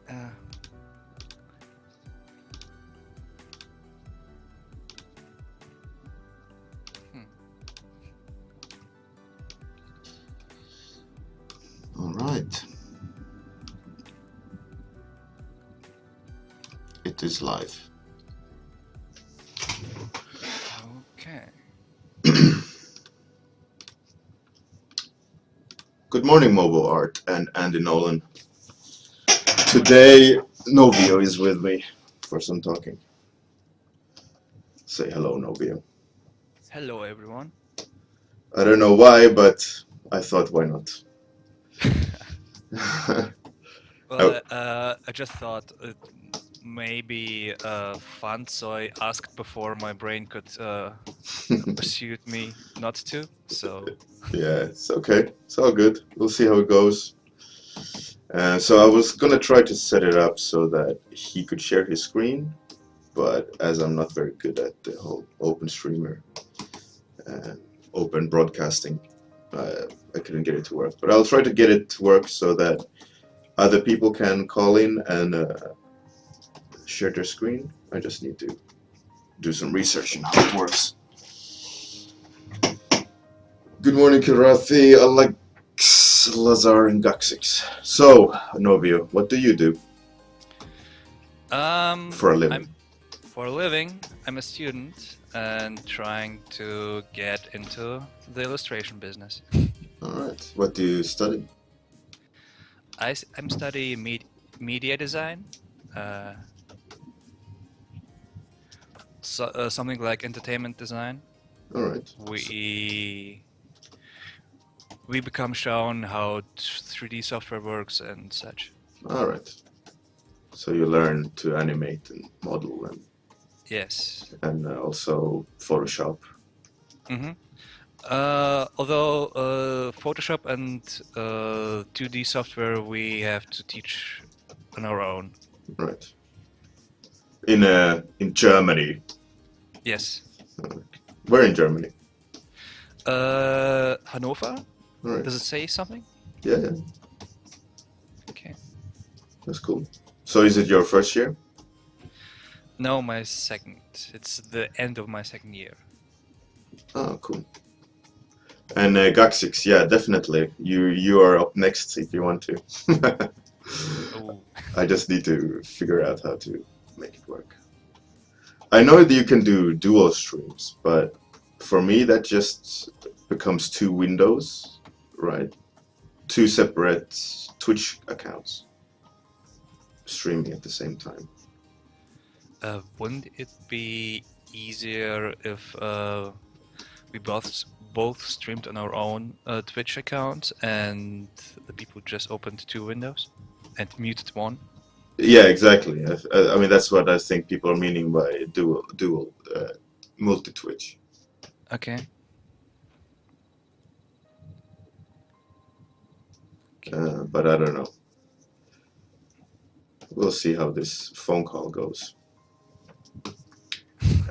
Uh, hmm. All right. It is live. Okay. Good morning, Mobile Art and Andy Nolan. Today, Novio is with me for some talking. Say hello, Novio. Hello, everyone. I don't know why, but I thought, why not? Well, I just thought it may be fun, so I asked before my brain could persuade me not to. So Yeah, it's okay. It's all good. We'll see how it goes. So I was gonna try to set it up so that he could share his screen, but as I'm not very good at the whole open streamer and open broadcasting, I couldn't get it to work. But I'll try to get it to work so that other people can call in and share their screen. I just need to do some research on how it works. Good morning, Kirathi, Alex, Lazar, and Gaxix. So, Novio, what do you do for a living? for a living, I'm a student and trying to get into the illustration business. All right. What do you study? I'm studying media design, something like entertainment design. All right. We become shown how 3D software works and such. All right. So you learn to animate and model and Yes. and also Photoshop. Mm-hmm. Although Photoshop and 2D software we have to teach on our own. Right. In Germany. Yes. Where in Germany? Hannover? All right. Does it say something? Yeah, yeah. Okay. That's cool. So is it your first year? No, my second. It's the end of my second year. Oh, cool. And Gaxix, yeah, definitely. You are up next if you want to. Oh. I just need to figure out how to make it work. I know that you can do dual streams, but for me that just becomes two windows, right? Two separate Twitch accounts streaming at the same time. Wouldn't it be easier if we both streamed on our own Twitch account and the people just opened two windows and muted one? Yeah, exactly. I mean, that's what I think people are meaning by dual multi-Twitch. Okay. But I don't know. We'll see how this phone call goes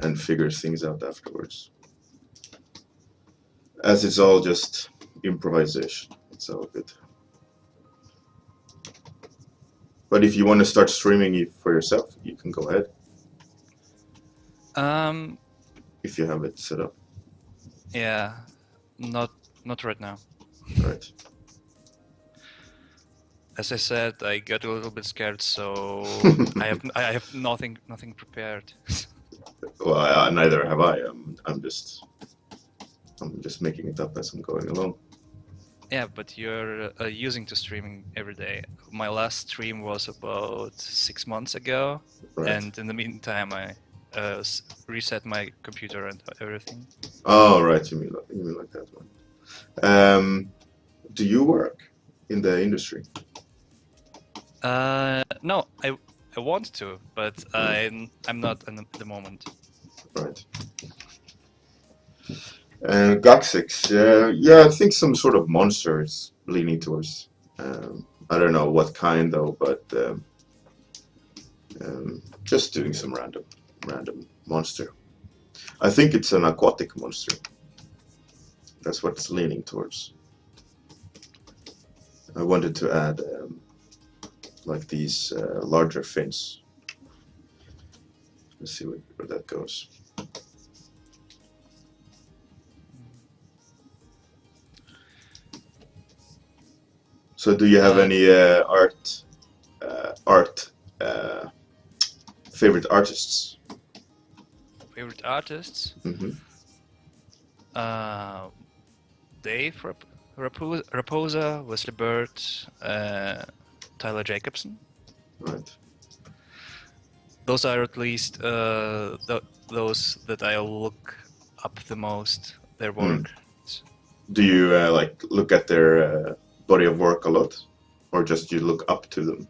and figure things out afterwards. As it's all just improvisation, it's all good. But if you want to start streaming it for yourself, you can go ahead. If you have it set up. Yeah, not right now. Right. As I said, I got a little bit scared, so I have nothing prepared. Well, neither have I. I'm just making it up as I'm going along. Yeah, but you're using to streaming every day. My last stream was about 6 months ago, Right. and in the meantime, I reset my computer and everything. Oh, right. You mean like that one. Do you work in the industry? No, I want to, but I'm not at the moment. Right. And Gaxix, yeah, I think some sort of monster is leaning towards. I don't know what kind though, but just doing some random monster. I think it's an aquatic monster. That's what it's leaning towards. I wanted to add like these larger fins. Let's see where that goes. So, do you have any favorite artists? Favorite artists? Mm-hmm. Dave Raposa, Wesley Bird, Tyler Jacobson. Right. Those are at least those that I look up the most, their work. Do you like look at their body of work a lot, or just you look up to them?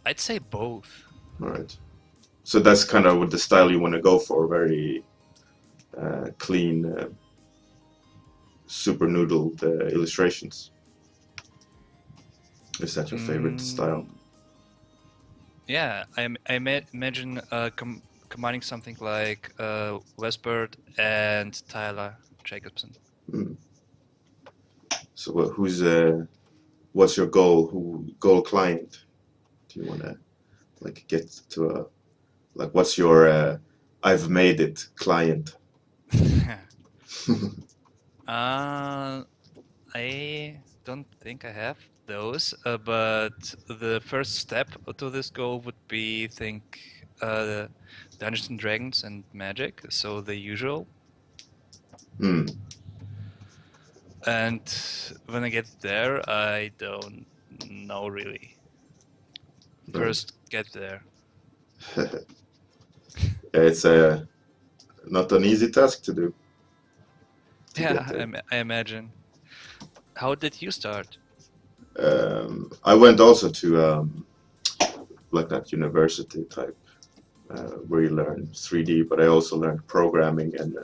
I'd say both. All right. So that's kind of what the style you want to go for, very clean, super noodled illustrations. Is that your favorite style? Yeah, I imagine combining something like Wes Bird and Tyler Jacobson. So what's your goal client? Do you want to like get to a like what's your I've made it client? I don't think I have those, but the first step to this goal would be Dungeons and Dragons and Magic, so the usual. And when I get there, I don't know really. First, get there. It's not an easy task to do. Yeah, I imagine. How did you start? I went also to like that university type where you learn 3D, but I also learned programming and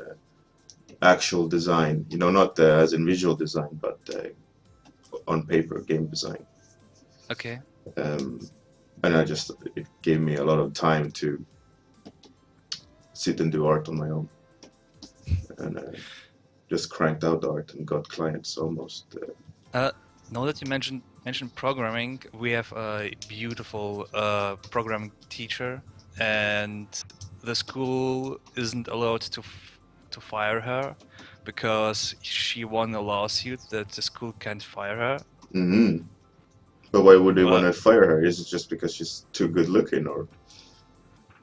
actual design. You know, not as in visual design, but on paper game design. Okay. And it gave me a lot of time to sit and do art on my own, and just cranked out art and got clients almost. Now that you mentioned programming, we have a beautiful programming teacher, and the school isn't allowed to fire her because she won a lawsuit that the school can't fire her. Mm-hmm. But why would they want to fire her? Is it just because she's too good looking, or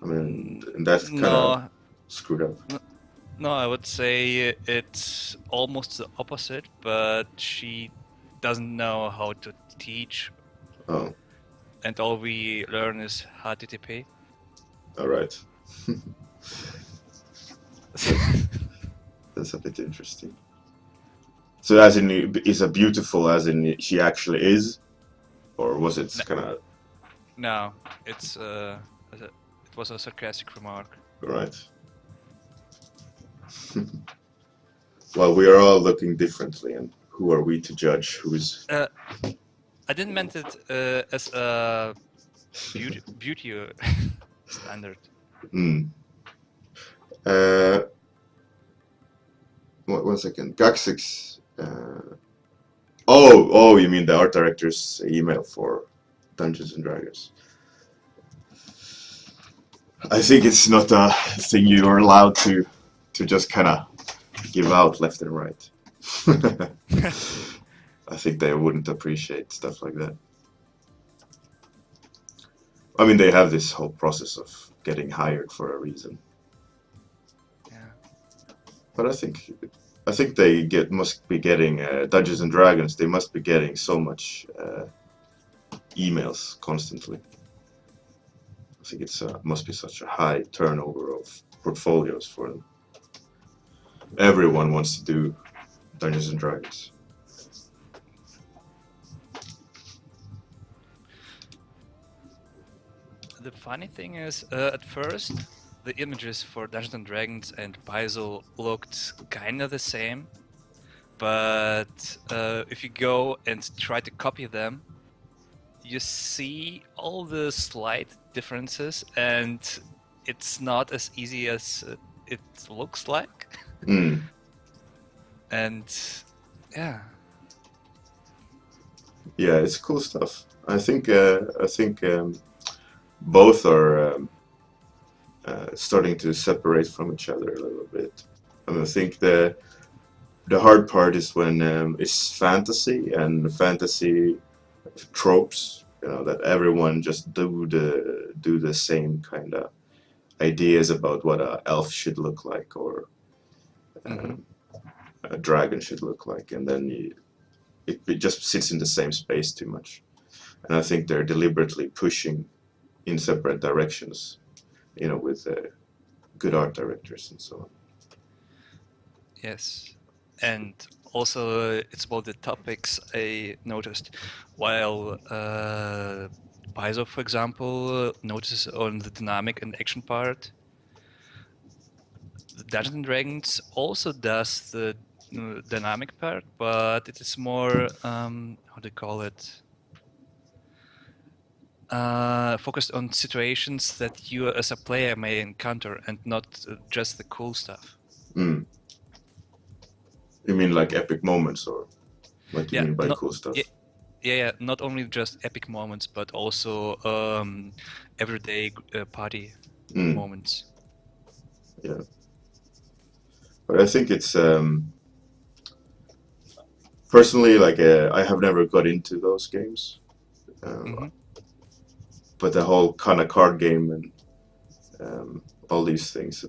I mean, that's kind of screwed up. No, I would say it's almost the opposite, but she doesn't know how to teach. Oh. And all we learn is HTTP. All right. That's a bit interesting. So, as in, is it beautiful as in she actually is, or was it kind of? No, it was a sarcastic remark. Right. Well, we are all looking differently, and who are we to judge who's? I didn't mean it as a beauty standard. One second. Gaxix. Oh, you mean the art director's email for Dungeons and Dragons? I think it's not a thing you are allowed to just kind of give out left and right. I think they wouldn't appreciate stuff like that. I mean, they have this whole process of getting hired for a reason. Yeah. But I think they must be getting Dungeons and Dragons. They must be getting so much emails constantly. I think it's must be such a high turnover of portfolios for them. Everyone wants to do Dungeons and Dragons. The funny thing is, at first, the images for Dungeons and Dragons and Paizo looked kind of the same, but if you go and try to copy them, you see all the slight differences, and it's not as easy as it looks like. Mm. And yeah. Yeah, it's cool stuff. I think both are starting to separate from each other a little bit. I think the hard part is when it's fantasy and fantasy tropes. You know that everyone just do the same kind of ideas about what a elf should look like or Mm-hmm. um, a dragon should look like, and then it just sits in the same space too much. And I think they're deliberately pushing in separate directions. You know, with good art directors and so on. Yes. And also, it's about the topics I noticed. While Paizo, for example, notices on the dynamic and action part, the Dungeons and Dragons also does the dynamic part, but it is more, how do you call it? Focused on situations that you as a player may encounter and not just the cool stuff. Mm. You mean like epic moments, or what do you Yeah, mean by not cool stuff? yeah, yeah, not only just epic moments, but also everyday party Mm. moments. Yeah, but I think it's personally like I have never got into those games, Hmm. but the whole kind of card game and all these things,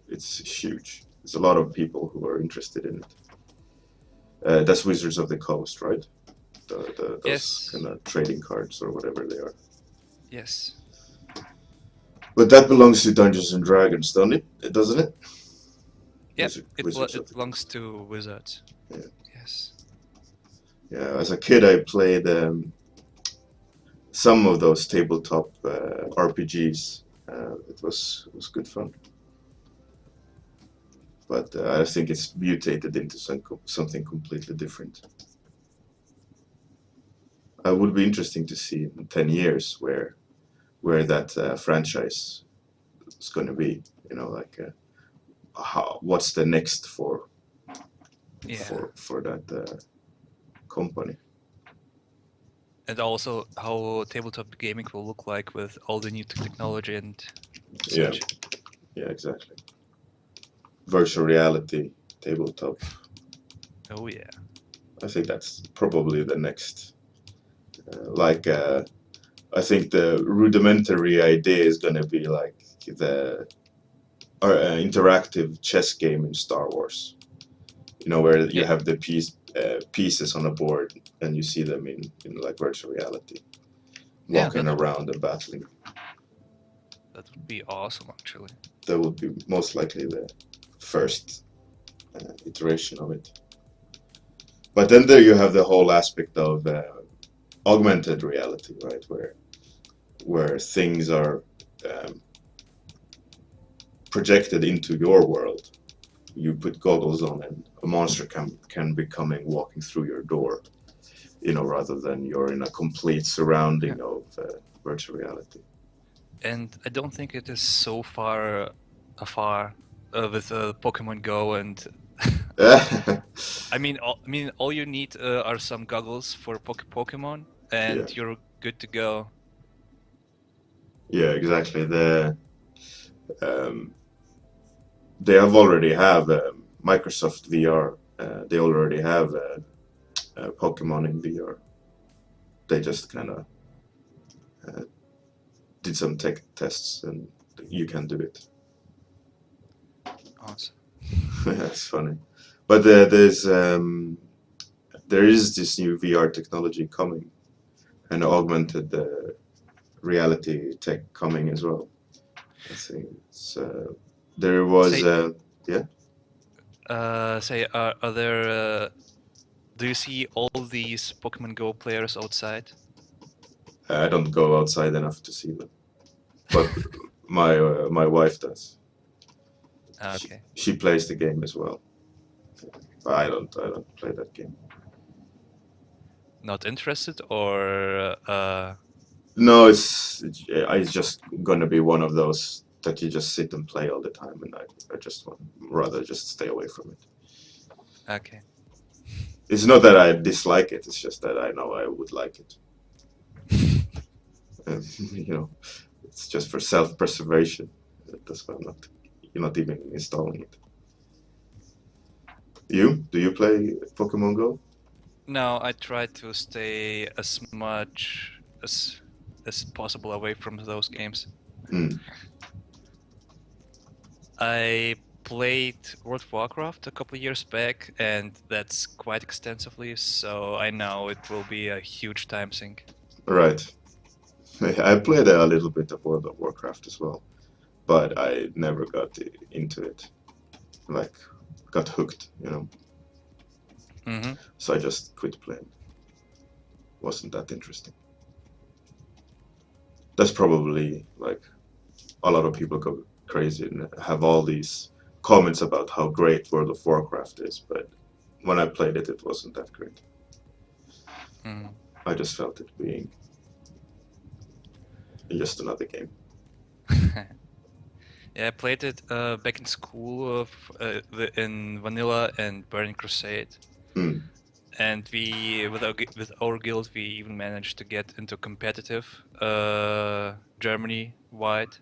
it's huge. There's a lot of people who are interested in it. That's Wizards of the Coast, right? Those kind Yes, of trading cards or whatever they are. yes, But that belongs to Dungeons and Dragons, doesn't it? Doesn't it? yeah. Wizards of It the belongs Coast. to Wizards. Yeah. Yes. Yeah. As a kid, I played some of those tabletop RPGs. It was good fun, but I think it's mutated into something completely different. It would be interesting to see in 10 years where that franchise is going to be. You know, like what's the next Yeah, for that company. and also how tabletop gaming will look like with all the new technology and Yeah, such. yeah, exactly. Virtual reality, tabletop. Oh yeah. I think that's probably the next. Like, I think the rudimentary idea is going to be like the interactive chess game in Star Wars. You know, where you Yeah, have the pieces on a board and you see them in like virtual reality, yeah. walking around and battling. That would be awesome, actually. That would be most likely the first iteration of it. But then there you have the whole aspect of augmented reality, right? Where things are um, projected into your world. You put goggles on, and a monster can be coming walking through your door. You know, rather than you're in a complete Yeah. surrounding of virtual reality. And I don't think it is so far afar with Pokemon Go and all you need are some goggles for Pokemon, Yeah, and you're good to go. yeah, exactly. Um, they have already have Microsoft VR. They already have Pokemon in VR. They just kind of uh, did some tech tests, and you can do it. Awesome. That's funny. But there is this new VR technology coming, and augmented reality tech coming as well. I think there was Say, yeah. are there? Do you see all these Pokemon Go players outside? I don't go outside enough to see them, but my wife does. Okay. She plays the game as well. But I don't play that game. Not interested, or No, it's just gonna be one of those that you just sit and play all the time, and I just want rather just stay away from it. okay. It's not that I dislike it. It's just that I know I would like it. And, you know, it's just for self-preservation. That's why I'm not. You're not even installing it. Do you play Pokemon Go? No, I try to stay as much as possible away from those games. Mm, I played World of Warcraft a couple of years back, and that's quite extensively, so I know it will be a huge time sink. right. I played a little bit of World of Warcraft as well, but I never got into it. Like, got hooked, you know. Mm-hmm. So I just quit playing. Wasn't that interesting. That's probably like a lot of people go crazy and have all these comments about how great World of Warcraft is, but when I played it, it wasn't that great. Mm-hmm. I just felt it being just another game. Yeah, I played it back in school in Vanilla and Burning Crusade. Mm, And we, with our guild, we even managed to get into competitive Germany-wide.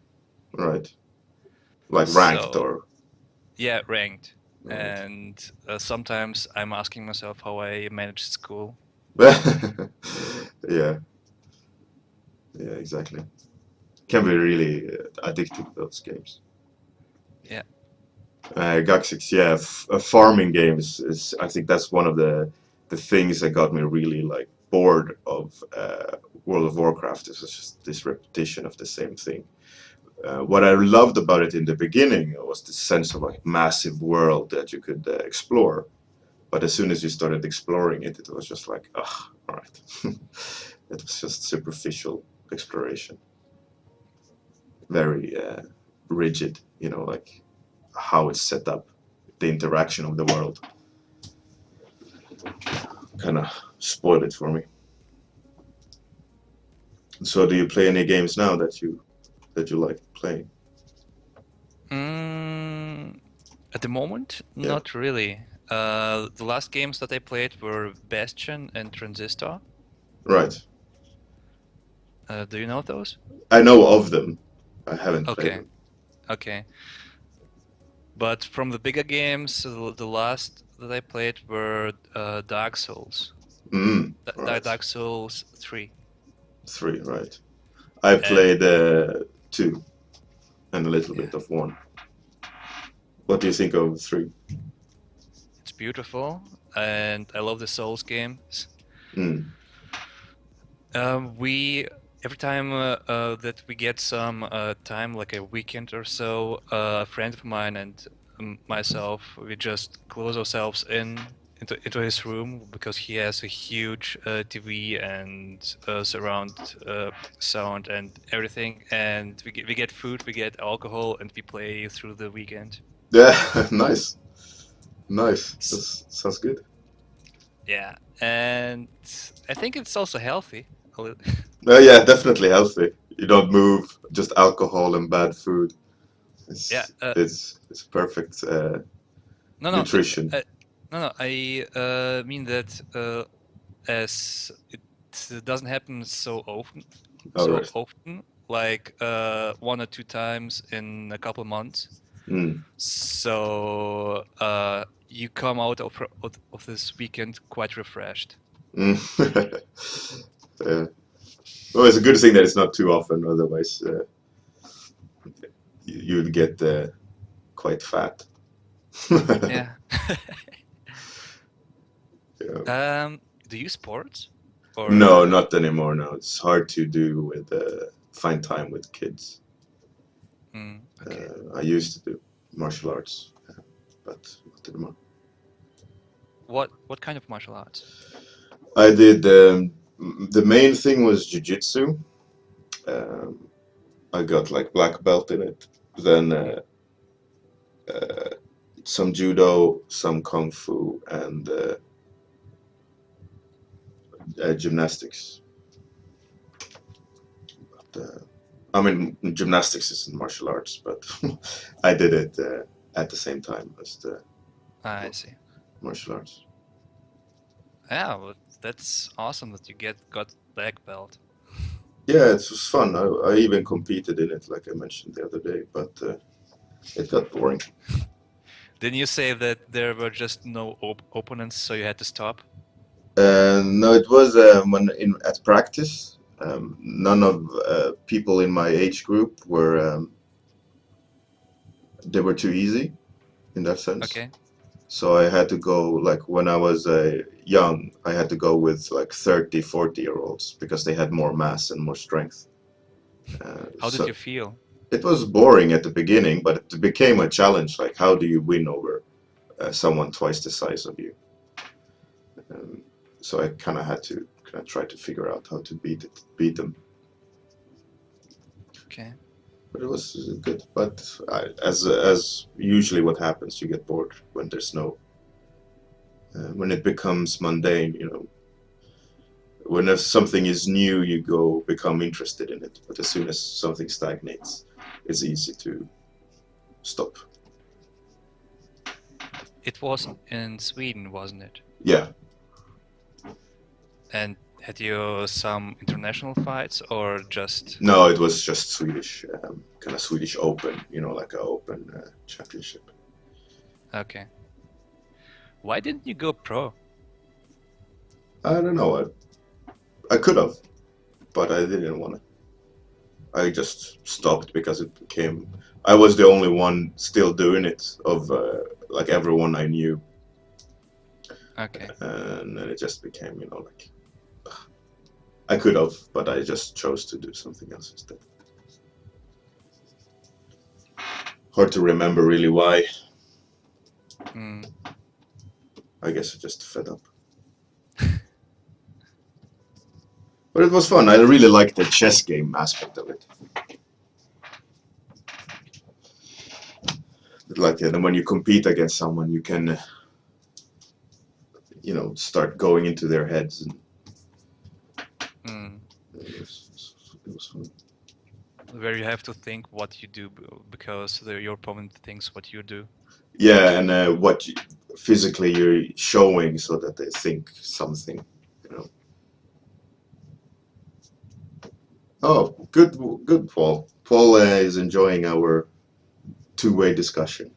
right. Like ranked So, or. yeah, ranked. Right. And sometimes I'm asking myself how I managed school. Yeah, yeah, exactly. Can be really addictive, those games. Yeah. Gaxix, yeah, farming games is. I think that's one of the things that got me really like bored of World of Warcraft. Is just this repetition of the same thing. What I loved about it in the beginning was the sense of like massive world that you could explore. But as soon as you started exploring it, it was just like, ah, all right. It was just superficial exploration, very rigid. You know, like how it's set up, the interaction of the world. Kind of spoiled it for me. So, do you play any games now that you like playing? Mm, at the moment, Yeah, not really. The last games that I played were Bastion and Transistor. right. Do you know those? I know of them. I haven't played Okay, them. okay. But from the bigger games, the last that I played were Dark Souls. Right. Dark Souls 3. Three, right. I And played two and a little yeah, bit of one. What do you think of three? it's beautiful. And I love the Souls games. Mm, We every time that we get some time, like a weekend or so, a friend of mine and myself, we just close ourselves into his room because he has a huge TV and surround sound and everything, and we get food, we get alcohol, and we play through the weekend. yeah, nice, nice. That S- sounds good. Yeah, and I think it's also healthy. A little. Yeah, definitely healthy. You don't move, just alcohol and bad food. Yeah. It's perfect No, no, nutrition. no. I mean that as it doesn't happen All so right. often, like 1 or 2 times in a couple of months. Mm. So you come out of this weekend quite refreshed. Mm. Yeah. Well, it's a good thing that it's not too often. Otherwise, you'd get quite fat. Yeah. Yeah. Do you sports or No, not anymore. No, it's hard to do with find time with kids. okay. I used to do martial arts, but not anymore. What kind of martial arts? I did. The main thing was jujitsu. Um, I got like black belt in it. Then uh, some judo, some kung fu, and gymnastics. But, I mean, gymnastics isn't martial arts, but I did it at the same time as the I see. martial arts. Yeah, well, that's awesome that you got black belt. Yeah, it was fun. I even competed in it, like I mentioned the other day, but it got boring. Didn't you say that there were just no opponents, so you had to stop? No, it was when at practice. None of people in my age group were they were too easy in that sense. Okay. So I had to go like when I was young, I had to go with like 30, 40-year olds because they had more mass and more strength. How did So you feel? it was boring at the beginning, but it became a challenge. Like, how do you win over someone twice the size of you? Um, so I kind of had to kind of try to figure out how to beat them. Okay. But it was good. But as usually what happens, you get bored when there's no when it becomes mundane. You know, when something is new, you go become interested in it. But as soon as something stagnates, it's easy to stop. It was in Sweden, wasn't it? Yeah. And had you some international fights or just... No, it was just Swedish, kind of Swedish Open. You know, like a Open championship. Okay. Why didn't you go pro? I don't know. I could have, but I didn't want to. I just stopped because it became. I was the only one still doing it of like everyone I knew, Okay. and then it just became, you know, like I could have, but I just chose to do something else instead. Hard to remember really why. Mm. I guess I just fed up. But it was fun. I really liked the chess game aspect of it. Like, and when you compete against someone, you can, you know, start going into their heads, and Mm. it was fun. Where you have to think what you do because your opponent thinks what you do. Yeah, and what physically you're showing so that they think something, you know. Oh, good, good, Paul. Paul is enjoying our two-way discussion.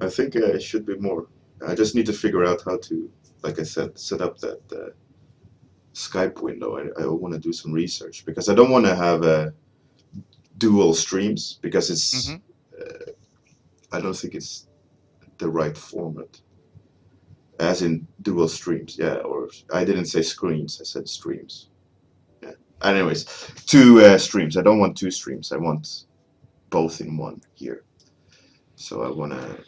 I think it should be more. I just need to figure out how to, like I said, set up that Skype window. I want to do some research because I don't want to have dual streams because it's. Mm-hmm. I don't think it's the right format. As in dual streams, yeah. Or I didn't say screens. I said streams. Yeah. Anyways, two streams. I don't want two streams. I want both in one here. So I want to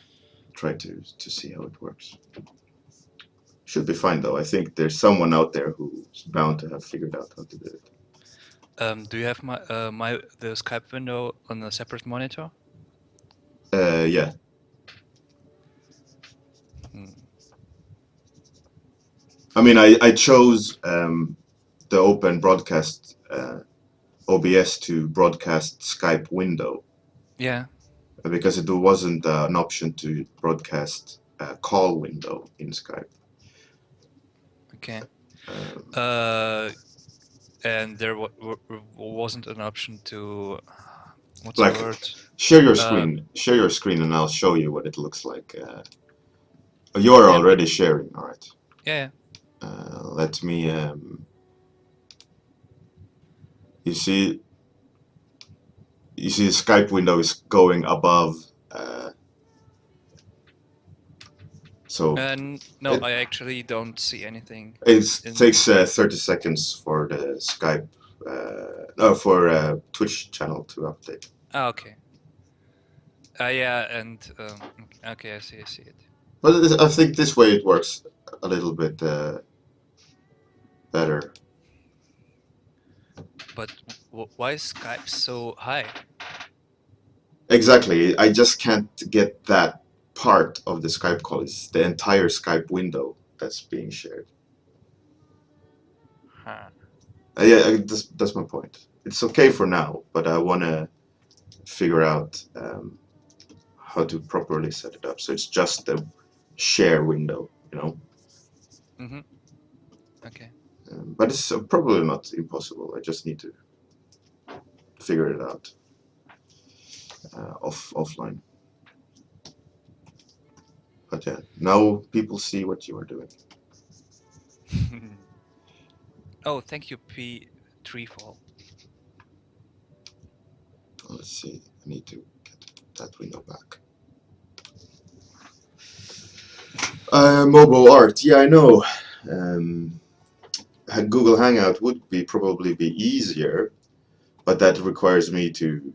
try to see how it works. Should be fine though. I think there's someone out there who's bound to have figured out how to do it. Do you have the Skype window on a separate monitor? Yeah. Hmm. I mean, I chose the open broadcast OBS to broadcast Skype window Yeah. because it wasn't an option to broadcast call window in Skype. Okay. Um, And there wasn't an option to... What's the like, word? share your Uh, screen. Share your screen, and I'll show you what it looks like. You're yeah, already sharing, all right? yeah. Let me. You see, the Skype window is going above. So And no, it I actually don't see anything. it In... takes 30 seconds for the Skype, no, for Twitch channel to update. Okay. Yeah, and okay, I see it. But I think this way it works a little bit better. But why is Skype so high? Exactly. I just can't get that part of the Skype call. It's the entire Skype window that's being shared. Huh. Yeah, that's my point. It's okay for now, but I want to figure out how to properly set it up so it's just the share window, you know. Mm-hmm. Okay. But it's probably not impossible. I just need to figure it out offline. But yeah, now people see what you are doing. Oh, thank you, P. Treefall. Let's see. I need to get that window back. Mobile art. Yeah, I know. Um, Google Hangout would probably be easier, but that requires me to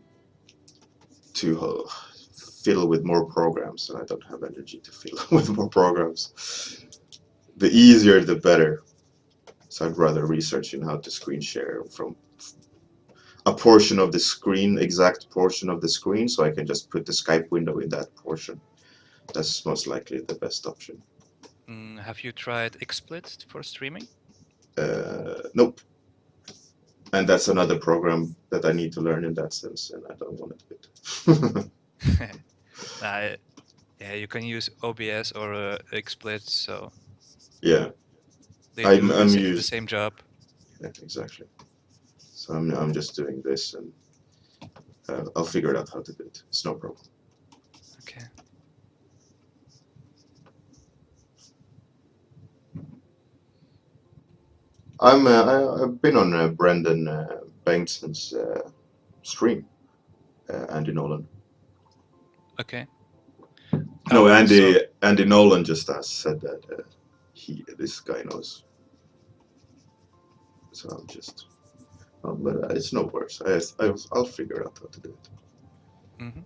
fiddle with more programs, and I don't have energy to fiddle with more programs. The easier, the better. So I'd rather research in how to screen share from a portion of the screen, exact portion of the screen, so I can just put the Skype window in that portion. That's most likely the best option. Have you tried XSplit for streaming? Nope. And that's another program that I need to learn in that sense, and I don't want to do it. Yeah, you can use OBS or XSplit, so Yeah, they I'm do I'm the used. same job. Yeah, exactly. So I'm just doing this, and I'll figure it out how to do it. It's no problem. Okay. I've been on Brendan Bengtson's stream, Andy Nolan. Okay. No, Oh, so Andy Nolan just said that this guy knows. So I'm just, but it's no worse. I'll figure out how to do it. mhm.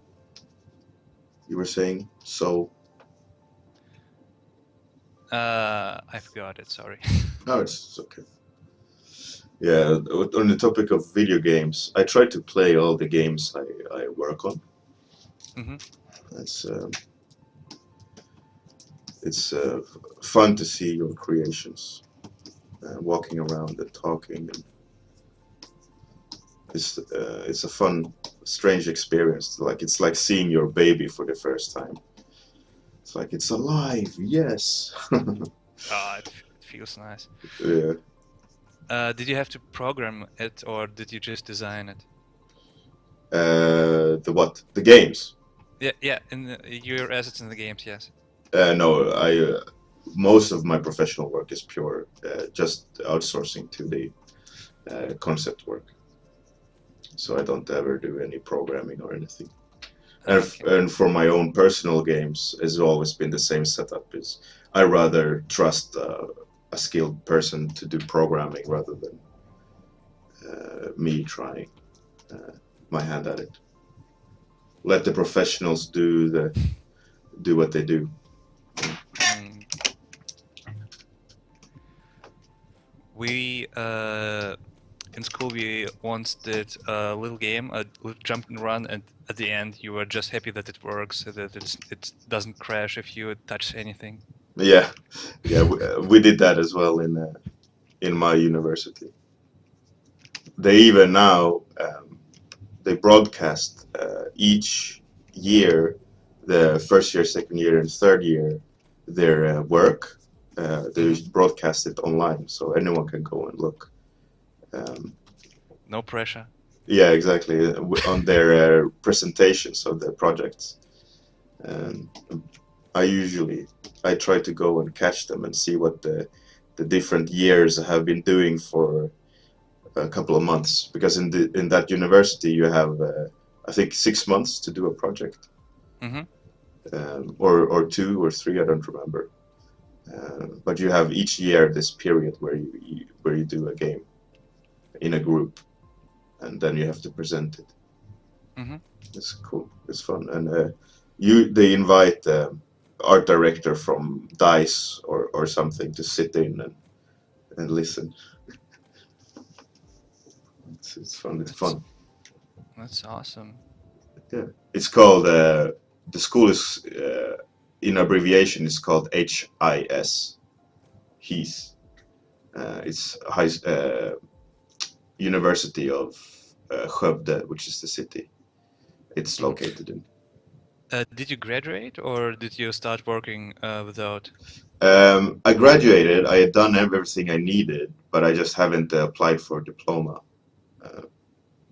You were saying so? I forgot it. Sorry. No, it's okay. Yeah, on the topic of video games, I try to play all the games I work on. Hmm. It's it's fun to see your creations walking around and talking, and it's a fun, strange experience. Like it's like seeing your baby for the first time. It's like it's alive, yes. It feels nice. Yeah. Did you have to program it, or did you just design it? The what? The games? Yeah. In your assets in the games, yes. No, I. Most of my professional work is pure, just outsourcing to the concept work. So I don't ever do any programming or anything. Okay. And for my own personal games, it's always been the same setup. Is I rather trust a skilled person to do programming rather than me trying my hand at it. Let the professionals do what they do. Mm. We in school we once did a little game, a little jump and run, and at the end you were just happy that it works, so that it doesn't crash if you touch anything. Yeah, yeah, we did that as well in my university. They even now they broadcast each year, the first year, second year, and third year, their work. They broadcast it online, so anyone can go and look. Um, No pressure. yeah, exactly. On their presentations of their projects. Um, I try to go and catch them and see what the different years have been doing for a couple of months, because in that university you have I think 6 months to do a project, Mm-hmm. or 2 or 3, I don't remember. But you have each year this period where you do a game in a group, and then you have to present it. Mm-hmm. It's cool. It's fun, and they invite art director from Dice or something to sit in and listen. It's fun. It's fun. That's awesome. Yeah. It's called the school is in abbreviation. It's called HIS. HIS. It's University of Skövde, which is the city it's Mhm. located in. Did you graduate or did you start working without? I graduated. I had done everything I needed, but I just haven't applied for a diploma. Uh,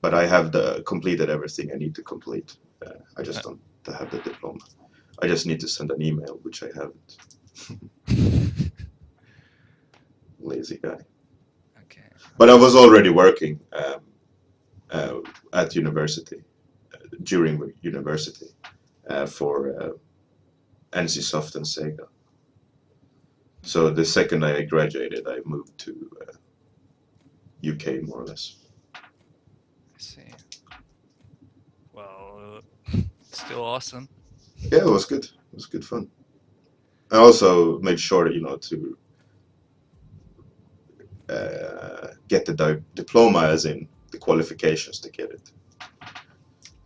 but I have completed everything I need to complete. I just don't have the diploma. I just need to send an email, which I haven't. Lazy guy. Okay. But I was already working at university, during university, for NCSoft and Sega. So the second I graduated, I moved to UK, more or less. I see. Well, still awesome. Yeah, it was good. It was good fun. I also made sure, to get the diploma, as in the qualifications to get it.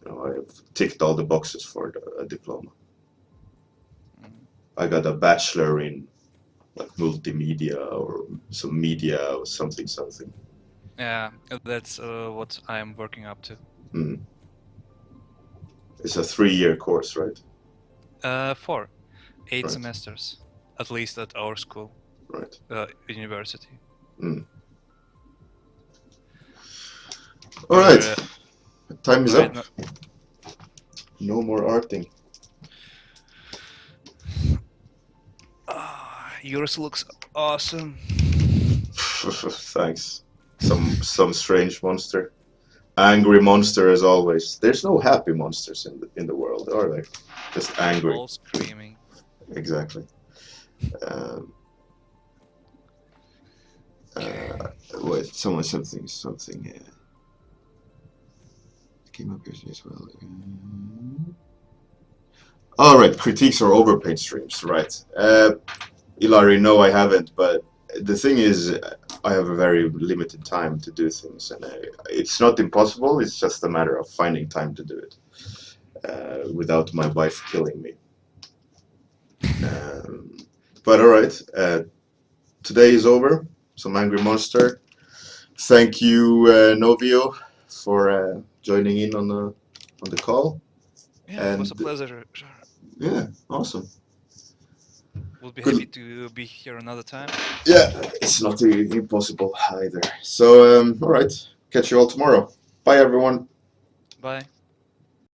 I've ticked all the boxes for the diploma. I got a bachelor in like multimedia or some media or something. Yeah, that's what I'm working up to. Mm. It's a 3-year course, right? 4, 8 Right. semesters, at least at our school, Right. university. Mm. All right. Time is right up. No more arting. Yours looks awesome. Thanks. Some strange monster. Angry monster as always. There's no happy monsters in the world, are there? Just angry. All screaming. Exactly. Wait, something. Came up here as well. All right, critiques or overpaid streams, right? Ilari, no, I haven't. But the thing is, I have a very limited time to do things, and it's not impossible. It's just a matter of finding time to do it without my wife killing me. But all right, today is over. Some angry monster. Thank you, Novio, for joining in on the call. Yeah, it was a pleasure. Yeah, awesome. We'll be happy to be here another time. Yeah, it's not impossible either. So, all right, catch you all tomorrow. Bye, everyone. Bye.